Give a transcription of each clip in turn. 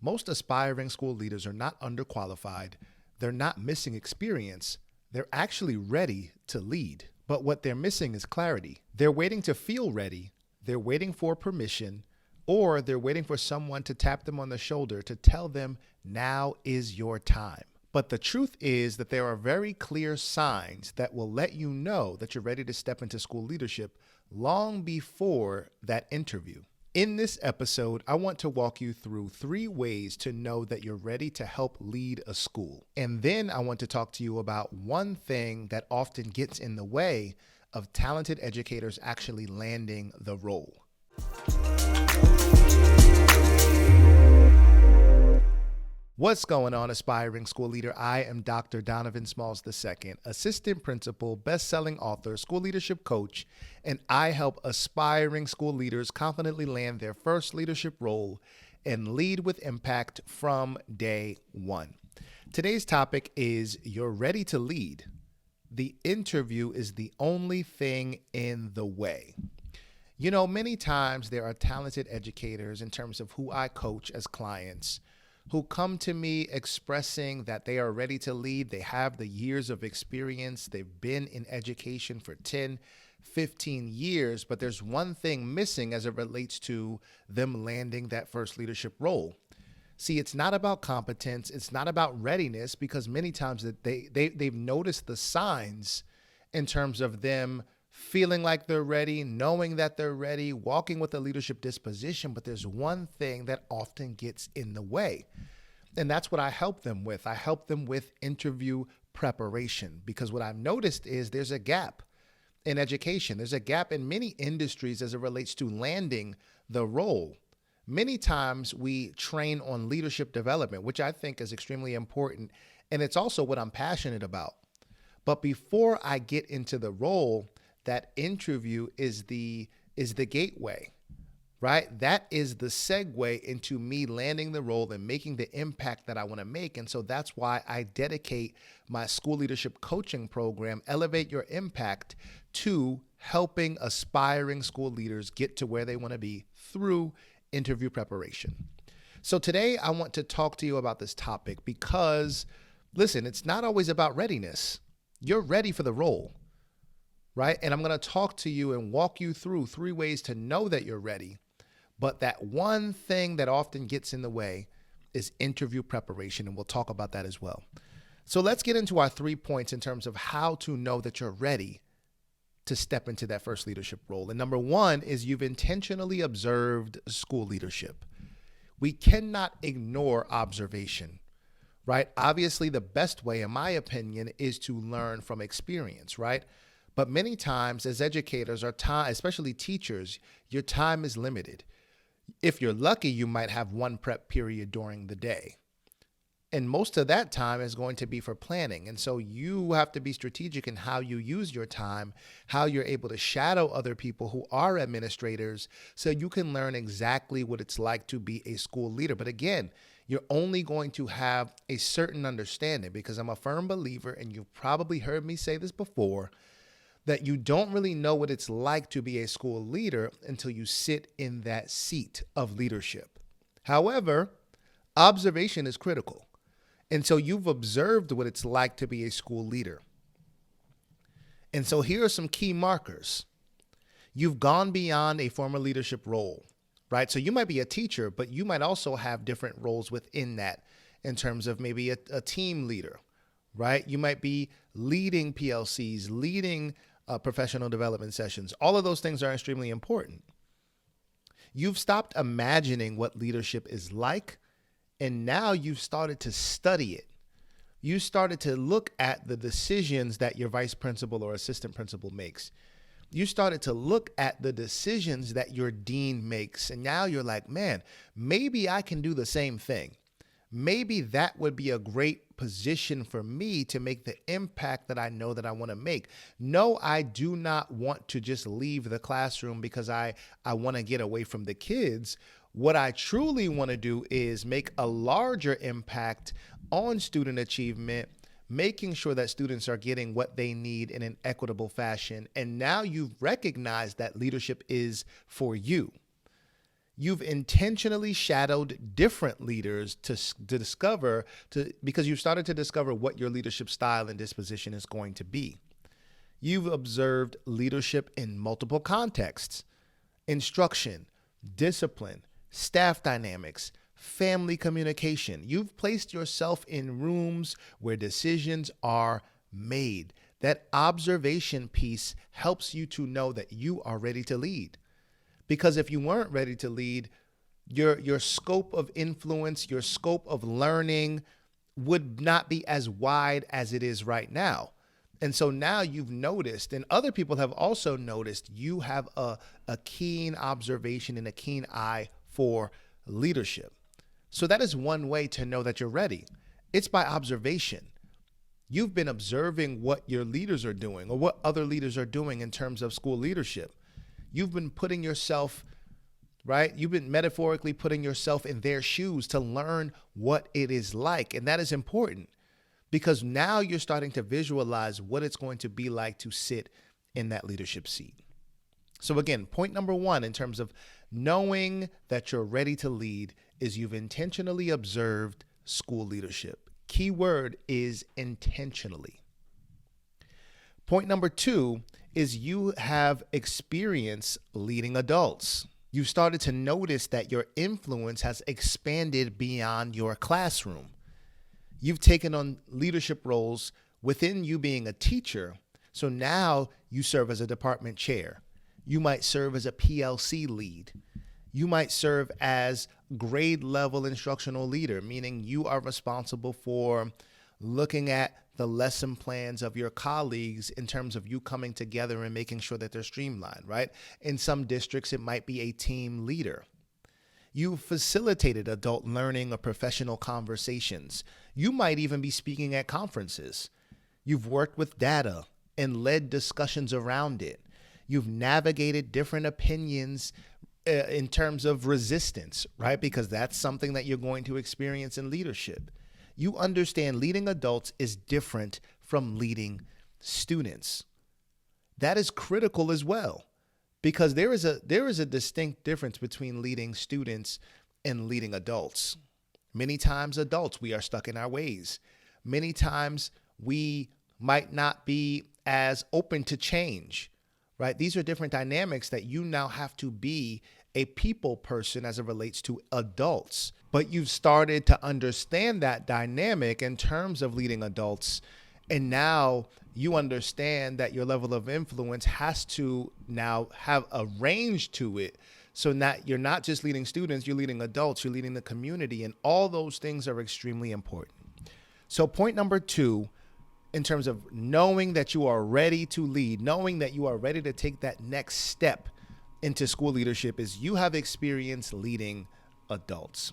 Most aspiring school leaders are not underqualified. They're not missing experience. They're actually ready to lead. But what they're missing is clarity. They're waiting to feel ready. They're waiting for permission, or they're waiting for someone to tap them on the shoulder to tell them, now is your time. But the truth is that there are very clear signs that will let you know that you're ready to step into school leadership long before that interview. In this episode, I want to walk you through 3 ways to know that you're ready to help lead a school. And then I want to talk to you about one thing that often gets in the way of talented educators actually landing the role. What's going on, aspiring school leader? I am Dr. Donovan Smalls II, assistant principal, best-selling author, school leadership coach, and I help aspiring school leaders confidently land their first leadership role and lead with impact from day one. Today's topic is you're ready to lead. The interview is the only thing in the way. You know, many times there are talented educators in terms of who I coach as clients who come to me expressing that they are ready to lead. They have the years of experience. They've been in education for 10, 15 years, but there's one thing missing as it relates to them landing that first leadership role. See, it's not about competence. It's not about readiness, because many times that they've noticed the signs in terms of them feeling like they're ready, knowing that they're ready, walking with a leadership disposition, but there's one thing that often gets in the way. And that's what I help them with. I help them with interview preparation, because what I've noticed is there's a gap in education. There's a gap in many industries as it relates to landing the role. Many times we train on leadership development, which I think is extremely important. And it's also what I'm passionate about. But before I get into the role, that interview is the gateway, right? That is the segue into me landing the role and making the impact that I want to make. And so that's why I dedicate my school leadership coaching program, Elevate Your Impact, to helping aspiring school leaders get to where they want to be through interview preparation. So today I want to talk to you about this topic because, listen, it's not always about readiness. You're ready for the role, right? And I'm going to talk to you and walk you through 3 ways to know that you're ready. But that one thing that often gets in the way is interview preparation, and we'll talk about that as well. So let's get into our 3 points in terms of how to know that you're ready to step into that first leadership role. And number 1 is you've intentionally observed school leadership. We cannot ignore observation, right? Obviously, the best way, in my opinion, is to learn from experience, right? But many times as educators, our time, especially teachers, your time is limited. If you're lucky, you might have 1 prep period during the day. And most of that time is going to be for planning. And so you have to be strategic in how you use your time, how you're able to shadow other people who are administrators so you can learn exactly what it's like to be a school leader. But again, you're only going to have a certain understanding, because I'm a firm believer, and you've probably heard me say this before, that you don't really know what it's like to be a school leader until you sit in that seat of leadership. However, observation is critical. And so you've observed what it's like to be a school leader. And so here are some key markers. You've gone beyond a former leadership role, right? So you might be a teacher, but you might also have different roles within that in terms of maybe a team leader, right? You might be leading PLCs, leading professional development sessions. All of those things are extremely important. You've stopped imagining what leadership is like, and now you've started to study it. You started to look at the decisions that your vice principal or assistant principal makes. You started to look at the decisions that your dean makes, and now you're like, man, maybe I can do the same thing. Maybe that would be a great position for me to make the impact that I know that I want to make. No, I do not want to just leave the classroom because I want to get away from the kids. What I truly want to do is make a larger impact on student achievement, making sure that students are getting what they need in an equitable fashion. And now you've recognized that leadership is for you. You've intentionally shadowed different leaders because you've started to discover what your leadership style and disposition is going to be. You've observed leadership in multiple contexts: instruction, discipline, staff dynamics, family communication. You've placed yourself in rooms where decisions are made. That observation piece helps you to know that you are ready to lead. Because if you weren't ready to lead, your scope of influence, your scope of learning would not be as wide as it is right now. And so now you've noticed, and other people have also noticed, you have a keen observation and a keen eye for leadership. So that is one way to know that you're ready. It's by observation. You've been observing what your leaders are doing or what other leaders are doing in terms of school leadership. You've been putting yourself, right? You've been metaphorically putting yourself in their shoes to learn what it is like. And that is important because now you're starting to visualize what it's going to be like to sit in that leadership seat. So again, point number one in terms of knowing that you're ready to lead is you've intentionally observed school leadership. Key word is intentionally. Point number two is you have experience leading adults. You've started to notice that your influence has expanded beyond your classroom. You've taken on leadership roles within you being a teacher. So now you serve as a department chair. You might serve as a PLC lead. You might serve as grade level instructional leader, meaning you are responsible for looking at the lesson plans of your colleagues in terms of you coming together and making sure that they're streamlined, right? In some districts, it might be a team leader. You facilitated adult learning or professional conversations. You might even be speaking at conferences. You've worked with data and led discussions around it. You've navigated different opinions in terms of resistance, right? Because that's something that you're going to experience in leadership. You understand leading adults is different from leading students. That is critical as well, because there is a distinct difference between leading students and leading adults. Many times adults, we are stuck in our ways. Many times we might not be as open to change, right? These are different dynamics that you now have to be a people person as it relates to adults. But you've started to understand that dynamic in terms of leading adults. And now you understand that your level of influence has to now have a range to it. So that you're not just leading students, you're leading adults, you're leading the community, and all those things are extremely important. So point number two, in terms of knowing that you are ready to lead, knowing that you are ready to take that next step into school leadership, is you have experience leading adults.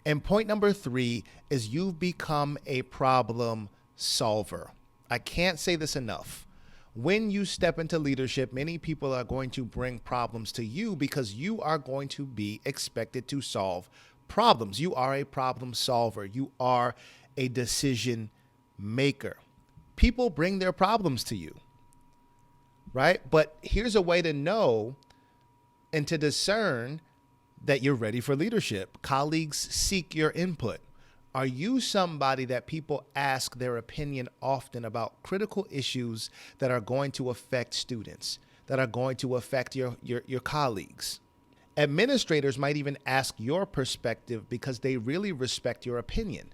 And point number three is you've become a problem solver. I can't say this enough. When you step into leadership, many people are going to bring problems to you because you are going to be expected to solve problems. You are a problem solver. You are a decision maker. People bring their problems to you, right? But here's a way to know and to discern that you're ready for leadership. Colleagues seek your input. Are you somebody that people ask their opinion often about critical issues that are going to affect students, that are going to affect your colleagues? Administrators might even ask your perspective because they really respect your opinion.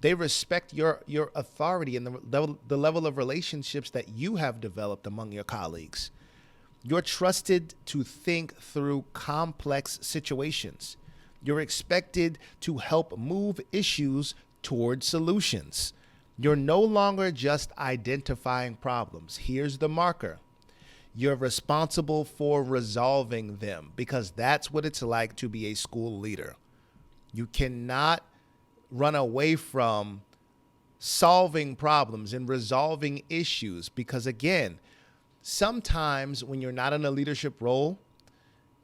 They respect your authority and the level of relationships that you have developed among your colleagues. You're trusted to think through complex situations. You're expected to help move issues towards solutions. You're no longer just identifying problems. Here's the marker. You're responsible for resolving them, because that's what it's like to be a school leader. You cannot run away from solving problems and resolving issues, because again, sometimes when you're not in a leadership role,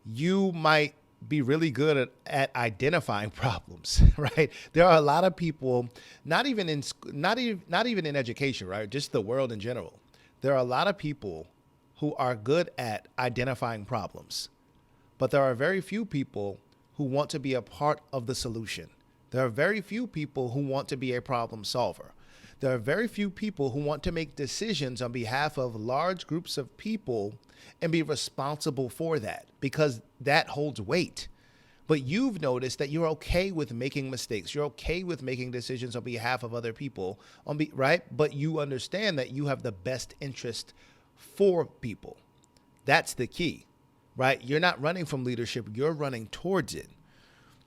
you might be really good at identifying problems, right? There are a lot of people, not even in education, right? Just the world in general. There are a lot of people who are good at identifying problems, but there are very few people who want to be a part of the solution. There are very few people who want to be a problem solver. There are very few people who want to make decisions on behalf of large groups of people and be responsible for that, because that holds weight. But you've noticed that you're okay with making mistakes. You're okay with making decisions on behalf of other people, right? But you understand that you have the best interest for people. That's the key, right? You're not running from leadership. You're running towards it.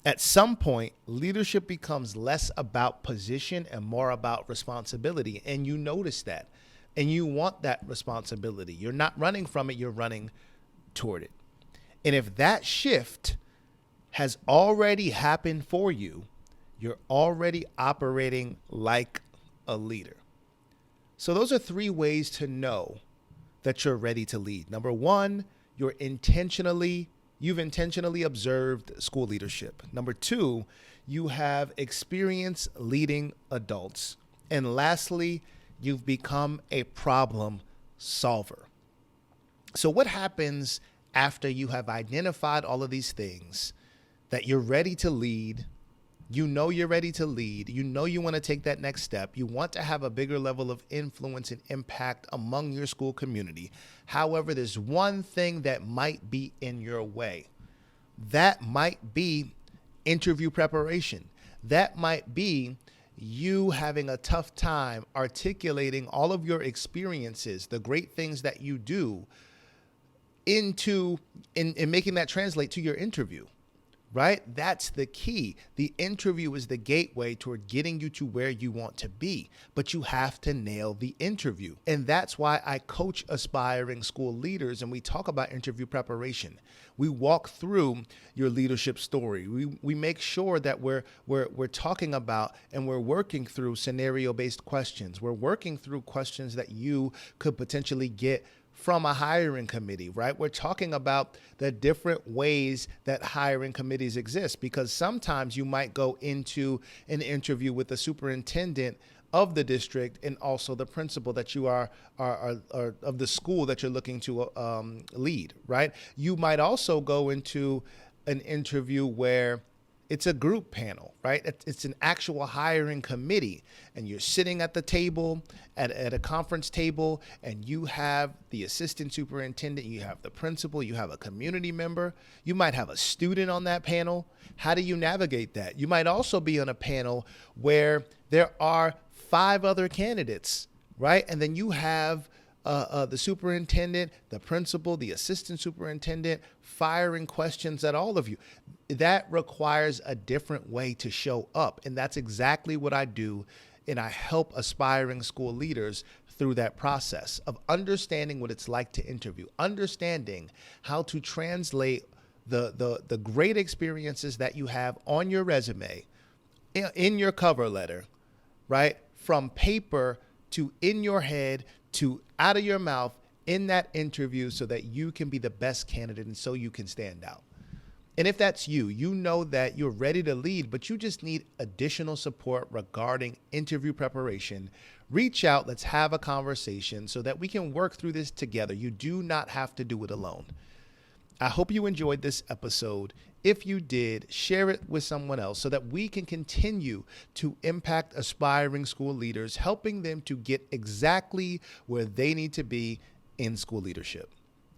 At some point, leadership becomes less about position and more about responsibility. And you notice that. And you want that responsibility. You're not running from it. You're running toward it. And if that shift has already happened for you, you're already operating like a leader. So those are 3 ways to know that you're ready to lead. Number 1, you've intentionally observed school leadership. Number 2, you have experience leading adults. And lastly, you've become a problem solver. So what happens after you have identified all of these things, that you're ready to lead? You know you're ready to lead. You know you want to take that next step. You want to have a bigger level of influence and impact among your school community. However, there's one thing that might be in your way. That might be interview preparation. That might be you having a tough time articulating all of your experiences, the great things that you do, in making that translate to your interview. Right? That's the key. The interview is the gateway toward getting you to where you want to be, but you have to nail the interview. And that's why I coach aspiring school leaders, and we talk about interview preparation. We walk through your leadership story. We make sure that we're talking about and we're working through scenario-based questions. We're working through questions that you could potentially get from a hiring committee, right? We're talking about the different ways that hiring committees exist, because sometimes you might go into an interview with the superintendent of the district and also the principal that you are of the school that you're looking to lead, right? You might also go into an interview where it's a group panel, right? It's an actual hiring committee, and you're sitting at the table, at a conference table, and you have the assistant superintendent, you have the principal, you have a community member, you might have a student on that panel. How do you navigate that? You might also be on a panel where there are 5 other candidates, right? And then you have the superintendent, the principal, the assistant superintendent firing questions at all of you. That requires a different way to show up. And that's exactly what I do. And I help aspiring school leaders through that process of understanding what it's like to interview, understanding how to translate the great experiences that you have on your resume, in your cover letter, right? From paper to in your head to out of your mouth in that interview, so that you can be the best candidate and so you can stand out. And if that's you, you know that you're ready to lead, but you just need additional support regarding interview preparation. Reach out, let's have a conversation so that we can work through this together. You do not have to do it alone. I hope you enjoyed this episode. If you did, share it with someone else so that we can continue to impact aspiring school leaders, helping them to get exactly where they need to be in school leadership.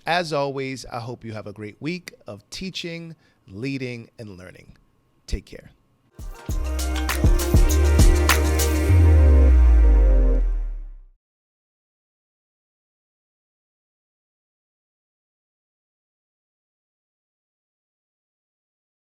As always, I hope you have a great week of teaching, leading, and learning. Take care.